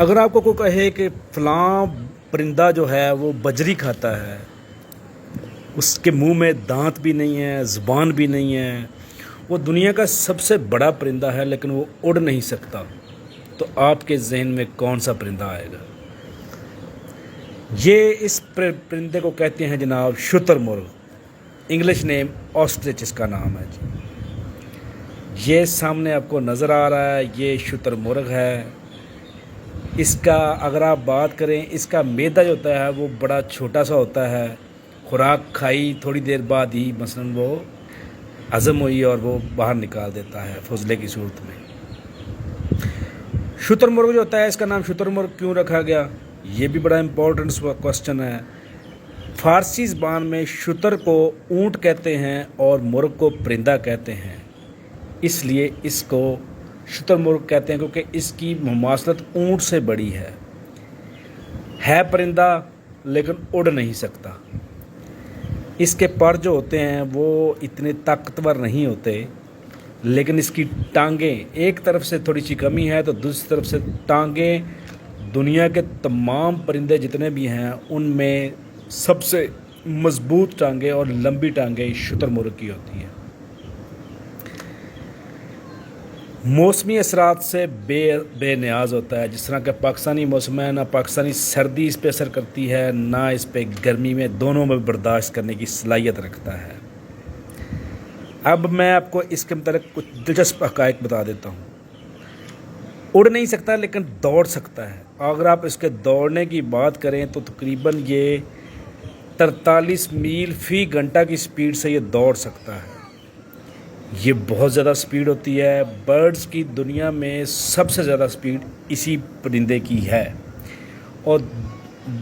اگر آپ کو کوئی کہے کہ فلاں پرندہ جو ہے وہ بجری کھاتا ہے، اس کے منہ میں دانت بھی نہیں ہے، زبان بھی نہیں ہے، وہ دنیا کا سب سے بڑا پرندہ ہے لیکن وہ اڑ نہیں سکتا، تو آپ کے ذہن میں کون سا پرندہ آئے گا؟ یہ اس پرندے کو کہتے ہیں جناب شتر مرغ، انگلش نیم آسٹرچ اس کا نام ہے جی۔ یہ سامنے آپ کو نظر آ رہا ہے، یہ شتر مرغ ہے۔ اس کا اگر آپ بات کریں، اس کا معدہ جو ہوتا ہے وہ بڑا چھوٹا سا ہوتا ہے، خوراک کھائی تھوڑی دیر بعد ہی مثلاً وہ ہضم ہوئی اور وہ باہر نکال دیتا ہے فضلے کی صورت میں۔ شتر مرغ جو ہوتا ہے، اس کا نام شتر مرغ کیوں رکھا گیا، یہ بھی بڑا امپورٹنٹ کوسچن ہے۔ فارسی زبان میں شتر کو اونٹ کہتے ہیں اور مرغ کو پرندہ کہتے ہیں، اس لیے اس کو شتر مرغ کہتے ہیں کیونکہ اس کی مماثلت اونٹ سے بڑی ہے پرندہ لیکن اڑ نہیں سکتا۔ اس کے پر جو ہوتے ہیں وہ اتنے طاقتور نہیں ہوتے، لیکن اس کی ٹانگیں ایک طرف سے تھوڑی سی کمی ہے تو دوسری طرف سے ٹانگیں دنیا کے تمام پرندے جتنے بھی ہیں ان میں سب سے مضبوط ٹانگیں اور لمبی ٹانگیں شتر مرغ کی ہوتی ہیں۔ موسمی اثرات سے بے نیاز ہوتا ہے، جس طرح کہ پاکستانی موسم ہے، نہ پاکستانی سردی اس پہ اثر کرتی ہے نہ اس پہ گرمی میں، دونوں میں برداشت کرنے کی صلاحیت رکھتا ہے۔ اب میں آپ کو اس کے متعلق کچھ دلچسپ حقائق بتا دیتا ہوں۔ اڑ نہیں سکتا لیکن دوڑ سکتا ہے۔ اگر آپ اس کے دوڑنے کی بات کریں تو تقریباً یہ 43 میل فی گھنٹہ کی سپیڈ سے یہ دوڑ سکتا ہے۔ یہ بہت زیادہ سپیڈ ہوتی ہے۔ برڈز کی دنیا میں سب سے زیادہ سپیڈ اسی پرندے کی ہے، اور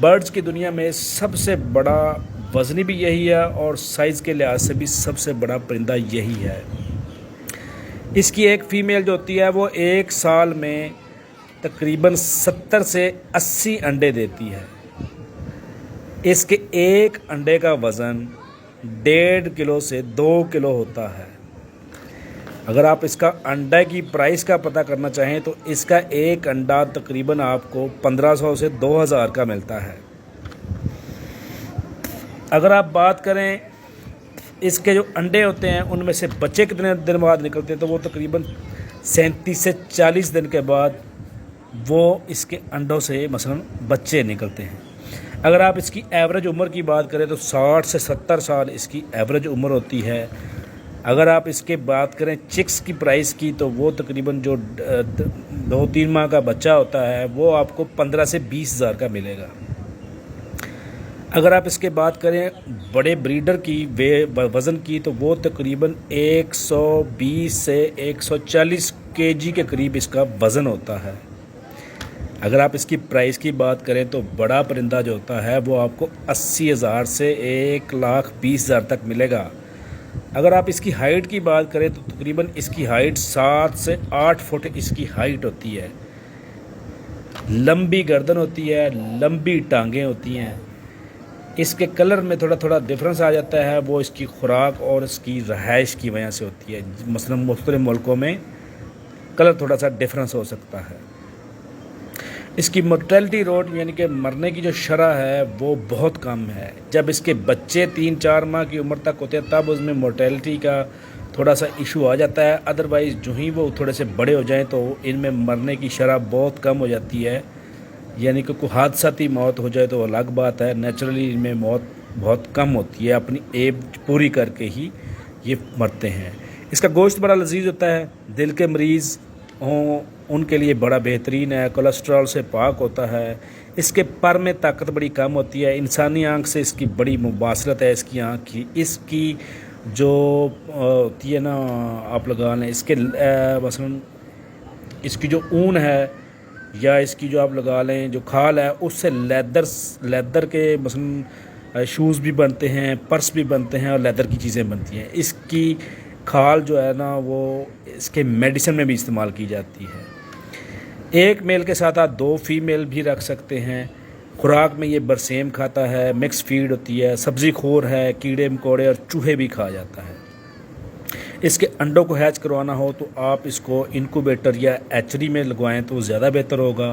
برڈز کی دنیا میں سب سے بڑا وزنی بھی یہی ہے اور سائز کے لحاظ سے بھی سب سے بڑا پرندہ یہی ہے۔ اس کی ایک فیمیل جو ہوتی ہے وہ ایک سال میں تقریباً 70 سے 80 انڈے دیتی ہے۔ اس کے ایک انڈے کا وزن 1.5 کلو سے 2 کلو ہوتا ہے۔ اگر آپ اس کا انڈے کی پرائس کا پتہ کرنا چاہیں تو اس کا ایک انڈا تقریباً آپ کو 1500 سے 2000 کا ملتا ہے۔ اگر آپ بات کریں اس کے جو انڈے ہوتے ہیں ان میں سے بچے کتنے دن بعد نکلتے ہیں تو وہ تقریباً 37 سے 40 دن کے بعد وہ اس کے انڈوں سے مثلاً بچے نکلتے ہیں۔ اگر آپ اس کی ایوریج عمر کی بات کریں تو 60 سے 70 سال اس کی ایوریج عمر ہوتی ہے۔ اگر آپ اس کے بات کریں چکس کی پرائس کی تو وہ تقریباً جو 2-3 ماہ کا بچہ ہوتا ہے وہ آپ کو 15 سے 20 ہزار کا ملے گا۔ اگر آپ اس کے بات کریں بڑے بریڈر کی وزن کی تو وہ تقریباً 120 سے 140 کے جی کے قریب اس کا وزن ہوتا ہے۔ اگر آپ اس کی پرائس کی بات کریں تو بڑا پرندہ جو ہوتا ہے وہ آپ کو 80,000 سے 1,20,000 تک ملے گا۔ اگر آپ اس کی ہائٹ کی بات کریں تو تقریباً اس کی ہائٹ 7 سے 8 فٹ اس کی ہائٹ ہوتی ہے۔ لمبی گردن ہوتی ہے، لمبی ٹانگیں ہوتی ہیں۔ اس کے کلر میں تھوڑا ڈفرنس آ جاتا ہے، وہ اس کی خوراک اور اس کی رہائش کی وجہ سے ہوتی ہے۔ مثلاً مختلف ملکوں میں کلر تھوڑا سا ڈفرنس ہو سکتا ہے۔ اس کی مرٹیلٹی ریٹ یعنی کہ مرنے کی جو شرح ہے وہ بہت کم ہے۔ جب اس کے بچے 3-4 ماہ کی عمر تک ہوتے ہیں تب اس میں مرٹیلٹی کا تھوڑا سا ایشو آ جاتا ہے، ادروائز جو ہی وہ تھوڑے سے بڑے ہو جائیں تو ان میں مرنے کی شرح بہت کم ہو جاتی ہے۔ یعنی کہ کوئی حادثاتی موت ہو جائے تو الگ بات ہے، نیچرلی ان میں موت بہت کم ہوتی ہے، اپنی ایج پوری کر کے ہی یہ مرتے ہیں۔ اس کا گوشت بڑا لذیذ ہوتا ہے، دل کے مریض ہوں ان کے لیے بڑا بہترین ہے، کولیسٹرول سے پاک ہوتا ہے۔ اس کے پر میں طاقت بڑی کم ہوتی ہے، انسانی آنکھ سے اس کی بڑی مماثلت ہے۔ اس کی آنکھ کی اس کی جو ہوتی ہے نا، آپ لگا لیں اس کے مثلاً اس کی جو اون ہے یا اس کی جو آپ لگا لیں جو کھال ہے اس سے لیدر کے مثلاً شوز بھی بنتے ہیں، پرس بھی بنتے ہیں اور لیدر کی چیزیں بنتی ہیں۔ اس کی کھال جو ہے نا وہ اس کے میڈیسن میں بھی استعمال کی جاتی ہے۔ ایک میل کے ساتھ آپ 2 فیمیل بھی رکھ سکتے ہیں۔ خوراک میں یہ برسیم کھاتا ہے، مکس فیڈ ہوتی ہے، سبزی خور ہے، کیڑے مکوڑے اور چوہے بھی کھا جاتا ہے۔ اس کے انڈوں کو ہیچ کروانا ہو تو آپ اس کو انکوبیٹر یا ایچری میں لگوائیں تو زیادہ بہتر ہوگا۔